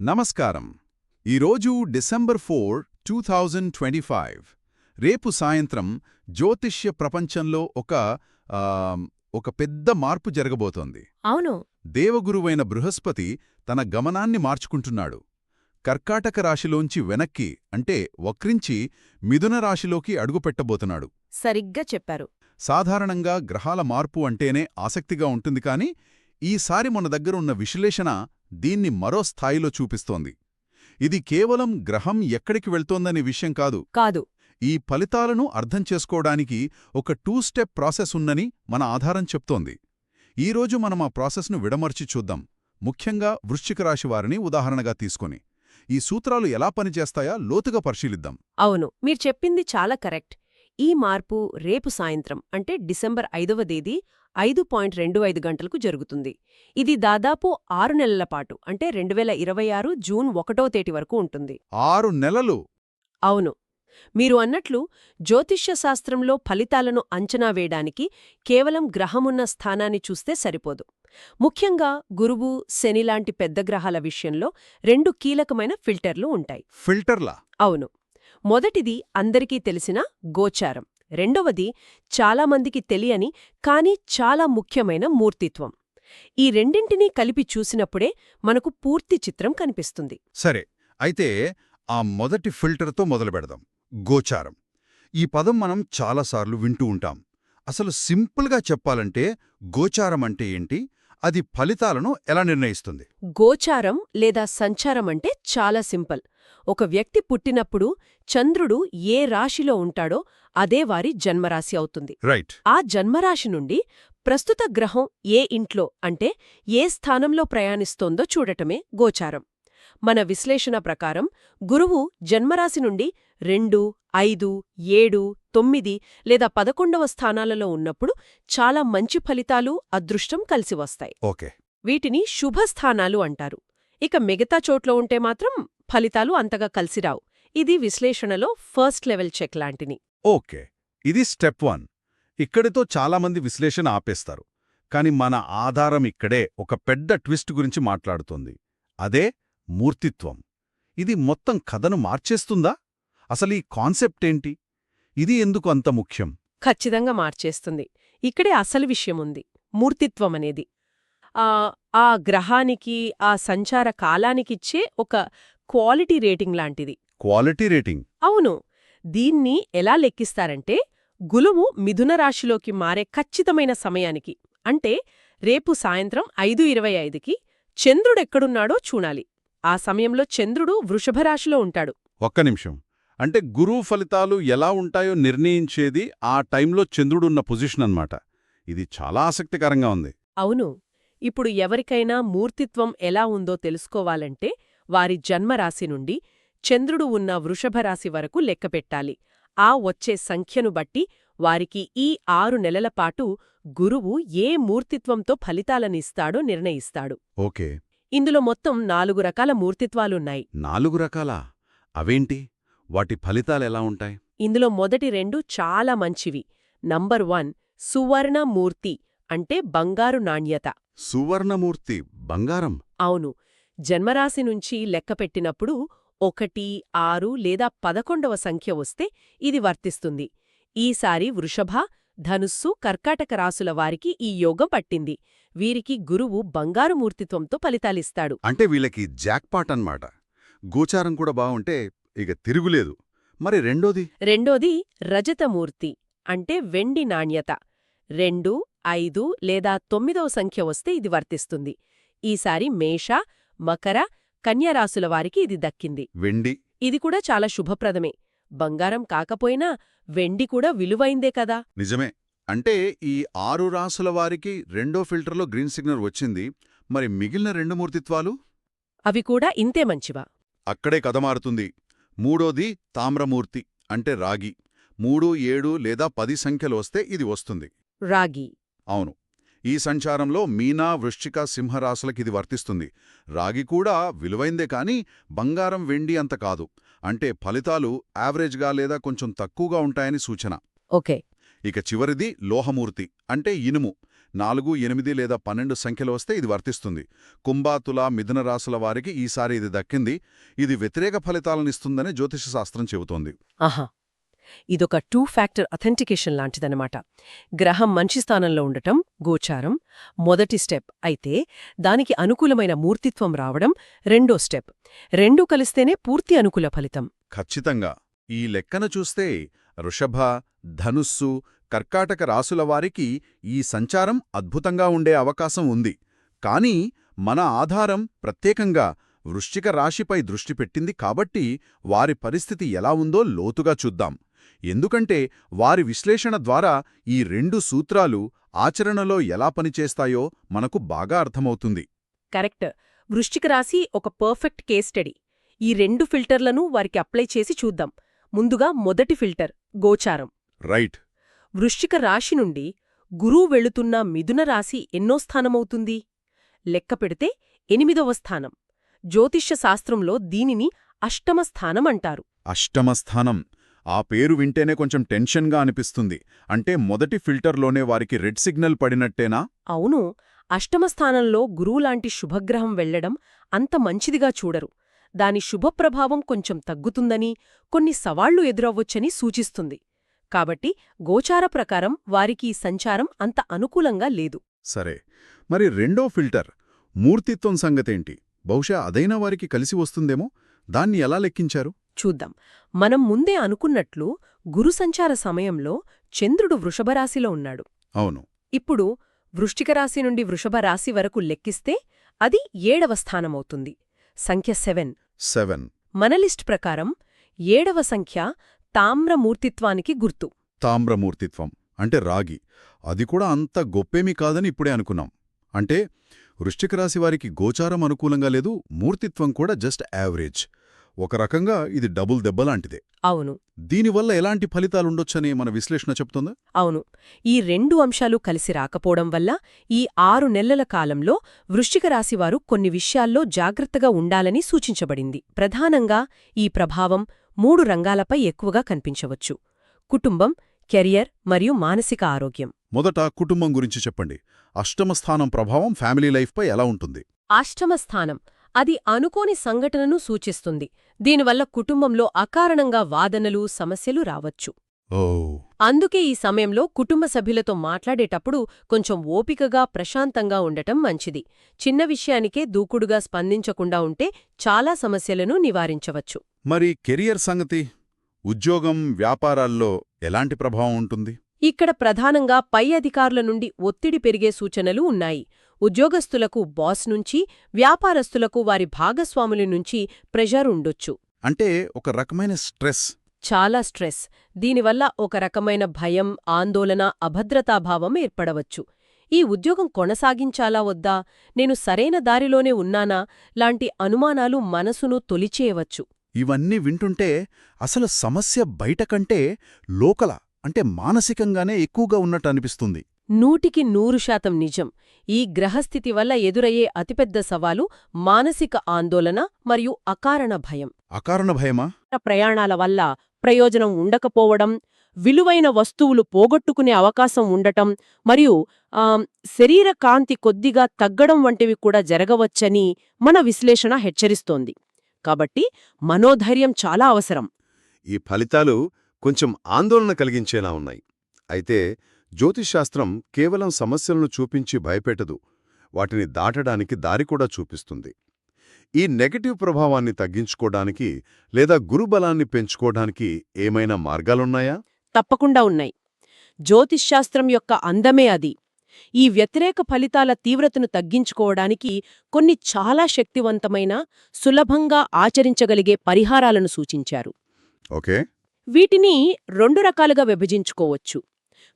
నమస్కారం. ఈరోజు డిసెంబర్ 4, 2025. రేపు సాయంత్రం జ్యోతిష్య ప్రపంచంలో ఒక పెద్ద మార్పు జరగబోతోంది. అవును. దేవగురువైన బృహస్పతి తన గమనాన్ని మార్చుకుంటున్నాడు. కర్కాటక రాశిలోంచి వెనక్కి అంటే వక్రించి మిథున రాశిలోకి అడుగుపెట్టబోతున్నాడు. సరిగ్గా చెప్పారు. సాధారణంగా గ్రహాల మార్పు అంటేనే ఆసక్తిగా ఉంటుంది కానీ ఈసారి మన దగ్గరున్న విశ్లేషణ దీన్ని మరో స్థాయిలో చూపిస్తోంది. ఇది కేవలం గ్రహం ఎక్కడికి వెళ్తోందనే విషయం కాదు. ఈ ఫలితాలను అర్థం చేసుకోవడానికి ఒక 2 స్టెప్ ప్రాసెస్ ఉందని మన ఆధారం చెప్తోంది. ఈరోజు మనం ఆ ప్రాసెస్ను విడమర్చి చూద్దాం, ముఖ్యంగా వృశ్చిక రాశి వారిని ఉదాహరణగా తీసుకొని. ఈ సూత్రాలు ఎలా పనిచేస్తాయా లోతుగా పరిశీలిద్దాం. అవును, మీరు చెప్పింది చాలా కరెక్ట్. ఈ మార్పు రేపు సాయంత్రం అంటే డిసెంబర్ 5వ తేదీ 5:25 గంటలకు జరుగుతుంది. ఇది దాదాపు 6 నెలల పాటు అంటే 2026 జూన్ 1వ తేదీ వరకు ఉంటుంది. 6 నెలలు! అవును. మీరు అన్నట్లు జ్యోతిష్య శాస్త్రంలో ఫలితాలను అంచనా వేయడానికి కేవలం గ్రహమున్న స్థానాన్ని చూస్తే సరిపోదు. ముఖ్యంగా గురువు, శని లాంటి పెద్ద గ్రహాల విషయంలో 2 కీలకమైన ఫిల్టర్లు ఉంటాయి. ఫిల్టర్లా? అవును. మొదటిది అందరికీ తెలిసిన గోచారం. రెండవది చాలామందికి తెలియని కానీ చాలా ముఖ్యమైన మూర్తిత్వం. ఈ రెండింటినీ కలిపి చూసినప్పుడే మనకు పూర్తి చిత్రం కనిపిస్తుంది. సరే, అయితే ఆ మొదటి ఫిల్టర్తో మొదలుపెడదాం. గోచారం. ఈ పదం మనం చాలాసార్లు వింటూ ఉంటాం. అసలు సింపుల్గా చెప్పాలంటే గోచారం అంటే ఏంటి? అది ఫలితాలను ఎలా నిర్ణయిస్తుంది? గోచారం లేదా సంచారం అంటే చాలా సింపుల్. ఒక వ్యక్తి పుట్టినప్పుడు చంద్రుడు ఏ రాశిలో ఉంటాడో అదే వారి జన్మరాశి అవుతుంది. రైట్. ఆ జన్మరాశి నుండి ప్రస్తుత గ్రహం ఏ ఇంట్లో అంటే ఏ స్థానంలో ప్రయాణిస్తోందో చూడటమే గోచారం. మన విశ్లేషణ ప్రకారం గురువు జన్మరాశి నుండి 2, 5, 7, 9 లేదా 11వ స్థానాలలో ఉన్నప్పుడు చాలా మంచి ఫలితాలు, అదృష్టం కలిసి వస్తాయి. ఓకే. వీటిని శుభస్థానాలు అంటారు. ఇక మిగతా చోట్ల ఉంటే మాత్రం ఫలితాలు అంతగా కలిసిరావు. ఇది విశ్లేషణలో ఫస్ట్ లెవెల్ చెక్ లాంటిని. ఓకే, ఇది స్టెప్ 1. ఇక్కడితో చాలామంది విశ్లేషణ ఆపేస్తారు. కాని మన ఆధారం ఇక్కడే ఒక పెద్ద ట్విస్ట్ గురించి మాట్లాడుతోంది. అదే మూర్తిత్వం. ఇది మొత్తం కథను మార్చేస్తుందా? అసలు ఈ కాన్సెప్ట్ ఏంటి? ఇది ఎందుకు అంత ముఖ్యం? ఖచ్చితంగా మార్చేస్తుంది. ఇక్కడే అసలు విషయముంది, మూర్తిత్వం అనేది. ఆ గ్రహానికి, ఆ సంచార కాలానికిచ్చే ఒక క్వాలిటీ రేటింగ్ లాంటిది. Quality rating? అవును. దీన్ని ఎలా లెక్కిస్తారంటే గురువు మిథున రాశిలోకి మారే ఖచ్చితమైన సమయానికి అంటే రేపు సాయంత్రం 5:25కి చంద్రుడెక్కడున్నాడో చూడాలి. ఆ సమయంలో చంద్రుడు వృషభ రాశిలో ఉంటాడు. ఒక్క నిమిషం. అంటే గురువు ఫలితాలు ఎలా ఉంటాయో నిర్ణయించేది ఆ టైంలో చంద్రుడున్న పొజిషన్ అన్నమాట. ఇది చాలా ఆసక్తికరంగా ఉంది. అవును. ఇప్పుడు ఎవరికైనా మూర్తిత్వం ఎలా ఉందో తెలుసుకోవాలంటే వారి జన్మరాశి నుండి చంద్రుడు ఉన్న వృషభరాశి వరకు లెక్కపెట్టాలి. ఆ వచ్చే సంఖ్యను బట్టి వారికి ఈ 6 నెలల పాటు గురువు ఏ మూర్తిత్వంతో ఫలితాలనిస్తాడో నిర్ణయిస్తాడు. ఓకే. ఇందులో మొత్తం 4 రకాల మూర్తిత్వాలున్నాయి. 4 రకాలా? అవేంటి? వాటి ఫలితాలెలా ఉంటాయి? ఇందులో మొదటి 2 చాలా మంచివి. నంబర్ 1 సువర్ణమూర్తి అంటే బంగారు నాణ్యత. సువర్ణమూర్తి బంగారం? అవును. జన్మరాశి నుంచి లెక్కపెట్టినప్పుడు 1, 6 లేదా 11వ సంఖ్య వస్తే ఇది వర్తిస్తుంది. ఈసారి వృషభ, ధనుస్సు, కర్కాటక రాసుల వారికి ఈ యోగం పట్టింది. వీరికి గురువు బంగారు మూర్తిత్వంతో ఫలితాలిస్తాడు. అంటే వీళ్ళకి జాక్పాట్ అన్నమాట. గోచారం కూడా బావుంటే ఇక తిరుగులేదు. మరి రెండోది రజతమూర్తి అంటే వెండి నాణ్యత. 2, 5 లేదా 9వ సంఖ్య వస్తే ఇది వర్తిస్తుంది. ఈసారి మేష, మకర, కన్యారాశుల వారికి ఇది దక్కింది. వెండి? ఇది కూడా చాలా శుభప్రదమే. బంగారం కాకపోయినా వెండి కూడా విలువైందే కదా. నిజమే. అంటే ఈ 6 రాసుల వారికి రెండో ఫిల్టర్లో గ్రీన్ సిగ్నల్ వచ్చింది. మరి మిగిలిన 2 మూర్తిత్వాలు? అవి కూడా ఇంతే మంచివా? అక్కడే కథ మారుతుంది. మూడోది తామ్రమూర్తి అంటే రాగి. 3, 7 లేదా 10 సంఖ్యలు వస్తే ఇది వస్తుంది. రాగి? అవును. ఈ సంచారంలో మీనా, వృశ్చిక, సింహరాశులకిది వర్తిస్తుంది. రాగి కూడా విలువైందే కాని బంగారం, వెండి అంత కాదు. అంటే ఫలితాలు యావరేజ్గా లేదా కొంచెం తక్కువగా ఉంటాయని సూచన. ఓకే. ఇక చివరిది లోహమూర్తి అంటే ఇనుము. 4, 8 లేదా 12 సంఖ్యలు వస్తే ఇది వర్తిస్తుంది. కుంభ, తుల, మిథున రాసుల వారికి ఈసారి ఇది దక్కింది. ఇది వ్యతిరేక ఫలితాలనిస్తుందని జ్యోతిష శాస్త్రం చెబుతోంది. ఆహా, ఇదొక 2 ఫ్యాక్టర్ అథెంటికేషన్ లాంటిదన్నమాట. గ్రహం మంచి స్థానంలో ఉండటం గోచారం మొదటి స్టెప్ అయితే, దానికి అనుకూలమైన మూర్తిత్వం రావడం రెండో స్టెప్. రెండూ కలిస్తేనే పూర్తి అనుకూల ఫలితం. ఖచ్చితంగా. ఈ లెక్కన చూస్తే వృషభ, ధనుస్సు, కర్కాటక రాసుల వారికి ఈ సంచారం అద్భుతంగా ఉండే అవకాశం ఉంది. కానీ మన ఆధారం ప్రత్యేకంగా వృశ్చిక రాశిపై దృష్టి పెట్టింది కాబట్టి వారి పరిస్థితి ఎలా ఉందో లోతుగా చూద్దాం. ఎందుకంటే వారి విశ్లేషణ ద్వారా ఈ 2 సూత్రాలు ఆచరణలో ఎలా పనిచేస్తాయో మనకు బాగా అర్థమవుతుంది. కరెక్ట్. వృశ్చిక రాశి ఒక పర్ఫెక్ట్ కేస్ స్టడీ. ఈ 2 ఫిల్టర్లను వారికి అప్లై చేసి చూద్దాం. ముందుగా మొదటి ఫిల్టర్ గోచారం. రైట్. వృశ్చిక రాశి నుండి గురువు వెళుతున్న మిథున రాశి ఎన్నో స్థానమవుతుంది? లెక్క పెడితే 8వ స్థానం. జ్యోతిష్య శాస్త్రంలో దీనిని అష్టమ స్థానం అంటారు. అష్టమ స్థానం. ఆ పేరు వింటేనే కొంచెం టెన్షన్గా అనిపిస్తుంది. అంటే మొదటి ఫిల్టర్లోనే వారికి రెడ్ సిగ్నల్ పడినట్టేనా? అవును. అష్టమ స్థానంలో గురువులాంటి శుభగ్రహం వెళ్లడం అంత మంచిదిగా చూడరు. దాని శుభప్రభావం కొంచెం తగ్గుతుందని, కొన్ని సవాళ్లు ఎదురవ్వొచ్చని సూచిస్తుంది. కాబట్టి గోచార ప్రకారం వారికి ఈ సంచారం అంత అనుకూలంగా లేదు. సరే, మరి రెండో ఫిల్టర్ మూర్తిత్వం సంగతేంటి? బహుశా అదైనా వారికి కలిసి వస్తుందేమో. దాన్ని ఎలా లెక్కించారు? చూద్దాం. మనం ముందే అనుకున్నట్లు గురు సంచార సమయంలో చంద్రుడు వృషభరాశిలో ఉన్నాడు. అవును. ఇప్పుడు వృశ్చిక రాశి నుండి వృషభ రాశి వరకు లెక్కిస్తే అది 7వ స్థానమవుతుంది. సంఖ్య 7. మన లిస్ట్ ప్రకారం 7వ సంఖ్య తామ్రమూర్తిత్వానికి గుర్తు. తామ్రమూర్తిత్వం అంటే రాగి. అది కూడా అంత గొప్పేమీ కాదని ఇప్పుడే అనుకున్నాం. అంటే వృశ్చిక రాశి వారికి గోచారం అనుకూలంగా లేదు, మూర్తిత్వం కూడా జస్ట్ యావరేజ్. ఒక రకంగా ఇది డబుల్ దెబ్బలాంటిదే. అవును. దీనివల్ల ఎలాంటి ఫలితాలుండొచ్చని మన విశ్లేషణ చెప్తోందా? అవును. ఈ 2 అంశాలు కలిసి రాకపోవడం వల్ల ఈ 6 నెలల కాలంలో వృశ్చిక రాశివారు కొన్ని విషయాల్లో జాగ్రత్తగా ఉండాలని సూచించబడింది. ప్రధానంగా ఈ ప్రభావం 3 రంగాలపై ఎక్కువగా కనిపించవచ్చు: కుటుంబం, కెరియర్ మరియు మానసిక ఆరోగ్యం. మొదట కుటుంబం గురించి చెప్పండి. అష్టమ స్థానం ప్రభావం ఫ్యామిలీ లైఫ్పై ఎలా ఉంటుంది? అష్టమ స్థానం అది అనుకోని సంఘటనను సూచిస్తుంది. దీనివల్ల కుటుంబంలో అకారణంగా వాదనలు, సమస్యలు రావచ్చు. అందుకే ఈ సమయంలో కుటుంబ సభ్యులతో మాట్లాడేటప్పుడు కొంచెం ఓపికగా, ప్రశాంతంగా ఉండటం మంచిది. చిన్న విషయానికే దూకుడుగా స్పందించకుండా ఉంటే చాలా సమస్యలను నివారించవచ్చు. మరి కెరియర్ సంగతి? ఉద్యోగం, వ్యాపారాల్లో ఎలాంటి ప్రభావం ఉంటుంది? ఇక్కడ ప్రధానంగా పై అధికారుల నుండి ఒత్తిడి పెరిగే సూచనలు ఉన్నాయి. ఉద్యోగస్తులకు బాస్ నుంచి, వ్యాపారస్తులకు వారి భాగస్వాముల నుంచి ప్రెషర్ ఉండొచ్చు. అంటే ఒక రకమైన స్ట్రెస్. చాలా స్ట్రెస్. దీనివల్ల ఒక రకమైన భయం, ఆందోళన, అభద్రతాభావం ఏర్పడవచ్చు. ఈ ఉద్యోగం కొనసాగించాలా వద్దా, నేను సరైన దారిలోనే ఉన్నానా లాంటి అనుమానాలు మనసును తొలిచేయవచ్చు. ఇవన్నీ వింటుంటే అసలు సమస్య బయటకంటే లోకల అంటే మానసికంగానే ఎక్కువగా ఉన్నట్టు అనిపిస్తుంది. 100% నిజం. ఈ గ్రహస్థితి వల్ల ఎదురయ్యే అతిపెద్ద సవాలు మానసిక ఆందోళన మరియు అకారణ భయం. అకారణ భయమా? ప్రయాణాల వల్ల ప్రయోజనం ఉండకపోవడం, విలువైన వస్తువులు పోగొట్టుకునే అవకాశం ఉండటం మరియు శరీర కాంతి కొద్దిగా తగ్గడం వంటివి కూడా జరగవచ్చని మన విశ్లేషణ హెచ్చరిస్తోంది. కాబట్టి మనోధైర్యం చాలా అవసరం. ఈ ఫలితాలు కొంచెం ఆందోళన కలిగించేలా ఉన్నాయి. అయితే జ్యోతిశాస్త్రం కేవలం సమస్యలను చూపించి భయపెట్టదు, వాటిని దాటడానికి దారి కూడా చూపిస్తుంది. ఈ నెగటివ్ ప్రభావాన్ని తగ్గించుకోవడానికి లేదా గురుబలాన్ని పెంచుకోవడానికి ఏమైనా మార్గాలున్నాయా? తప్పకుండా ఉన్నాయి. జ్యోతిశ్శాస్త్రం యొక్క అందమే అది. ఈ వ్యతిరేక ఫలితాల తీవ్రతను తగ్గించుకోవడానికి కొన్ని చాలా శక్తివంతమైన, సులభంగా ఆచరించగలిగే పరిహారాలను సూచించారు. ఓకే. వీటిని 2 రకాలుగా విభజించుకోవచ్చు.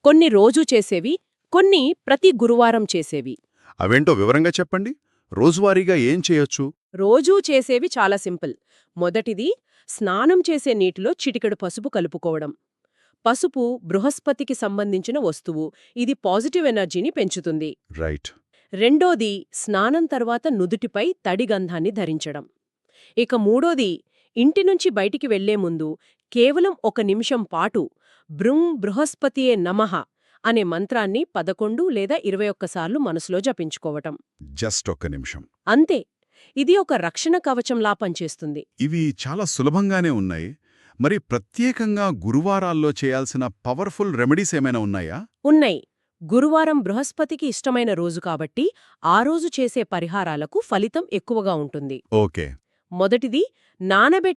కొన్ని రోజూ చేసేవి, కొన్ని ప్రతి గురువారం చేసేవి. అవేంటో వివరంగా చెప్పండి. రోజువారీగా ఏం చేయొచ్చు? రోజూ చేసేవి చాలా సింపుల్. మొదటిది, స్నానం చేసే నీటిలో చిటికెడు పసుపు కలుపుకోవడం. పసుపు బృహస్పతికి సంబంధించిన వస్తువు. ఇది పాజిటివ్ ఎనర్జీని పెంచుతుంది. రైట్. రెండోది, స్నానం తర్వాత నుదుటిపై తడి గంధాన్ని ధరించడం. ఇక మూడోది, ఇంటి నుంచి బయటికి వెళ్లే ముందు కేవలం 1 నిమిషం పాటు బృహస్పతియే నమః అనే మంత్రాన్ని 11 లేదా 21 సార్లు మనసులో జపించుకోవటం. జస్ట్ ఒక్క నిమిషం. అంతే. ఇది ఒక రక్షణ కవచంలా పనిచేస్తుంది. ఇవి చాలా సులభంగానే ఉన్నాయి. మరి ప్రత్యేకంగా గురువారాల్లో చేయాల్సిన పవర్ఫుల్ రెమెడీస్ ఏమైనా ఉన్నాయా? ఉన్నాయి. గురువారం బృహస్పతికి ఇష్టమైన రోజు కాబట్టి ఆ రోజు చేసే పరిహారాలకు ఫలితం ఎక్కువగా ఉంటుంది. ఓకే. మొదటిది, నానబెట్టిన